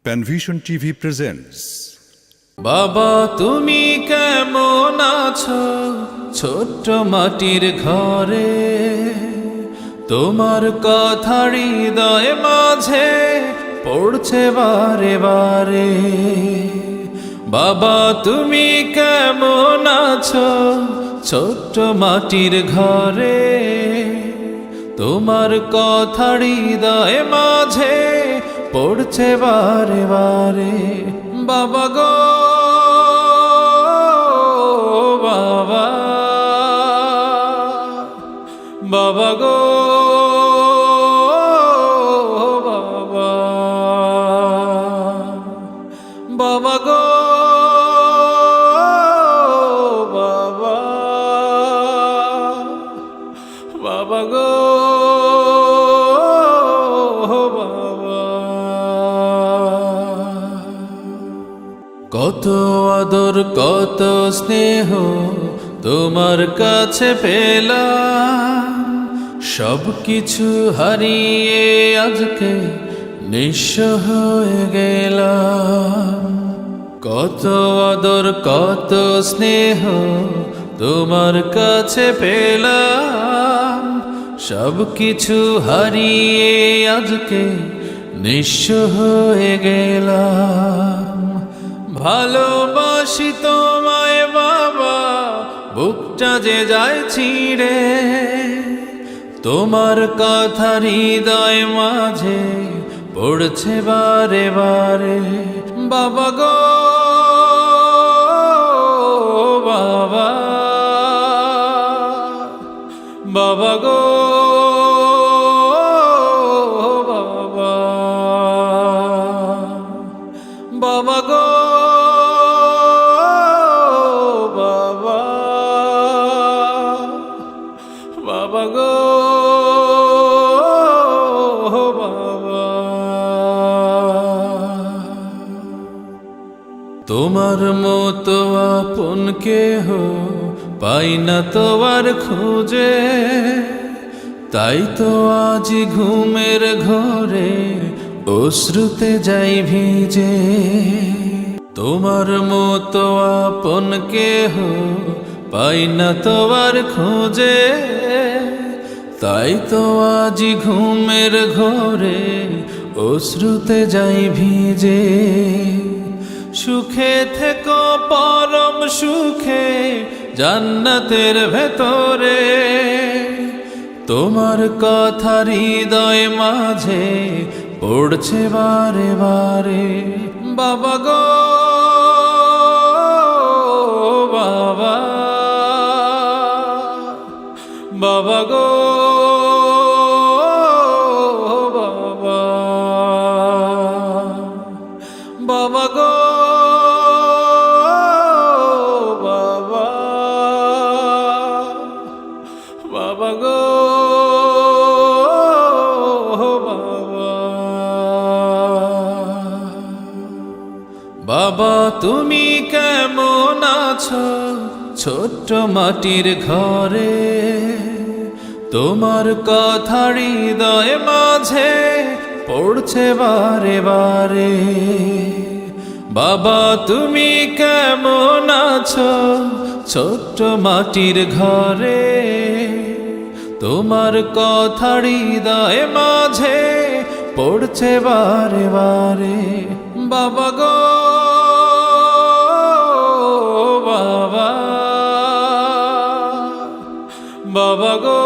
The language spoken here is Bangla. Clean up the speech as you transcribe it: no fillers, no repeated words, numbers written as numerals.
Panvision TV presents. বাবা তুমি কেমন আছো ছোট্ট মাটির ঘরে, তোমার কথা হৃদয় মাঝে পড়ছে বারে বারে। বাবা তুমি কেমন আছো ছোট্ট মাটির ঘরে, তোমার কথা হৃদয় মাঝে পড়ছে বারে বারে। বাবা গো বাবা, বাবা গো বাবা, বাবা গো বাবা, বাবা গো কত আদর কত স্নেহ তোমার কাছে পেলাম, সব কিছু হারিয়ে আজকে নিঃস্ব হয়ে গেলাম। কত আদর কত স্নেহ তোমার কাছে পেলাম, সব কিছু হারিয়ে আজকে নিঃস্ব হয়ে গেলাম। ভালোবাসি তোমায় বাবা, বুকটা যে যায় ছিঁড়ে, তোমার কথা হৃদয় মাঝে পড়ছে বারে বারে। বাবা গো বাবা, বাবা গো বাবা, বাবা গো বাবা, বাবা গো বাবা। তোমার মতো আপন কেহ পাই না তো আর খুঁজে, তাই তো আজ ঘুমের ঘরে অশ্রুতে যাই ভিজে। তোমার মতো আপন কেহ পাই না তো আর খুঁজে, তাই তো আজ ঘুমের ঘরে অশ্রুতে যাই ভিজে। সুখে থেকো পরম সুখে জান্নাতের ভেতরে, তোমার কথা হৃদয় মাঝে পড়ছে বারে বারে। বাবা গো বাবা, বাবা গো বাবা, বাবা গো বাবা, বাবা গো বাবা। বাবা তুমি কেমন আছো ছোট্ট মাটির ঘরে, তোমার কথা হৃদয় মাঝে পড়ছে বারে বারে। বাবা তুমি কেমন আছো ছোট্ট মাটির ঘরে, তোমার কথা হৃদয় মাঝে পড়ছে বারে বারে। বাবা গো বাবা, বাবা গো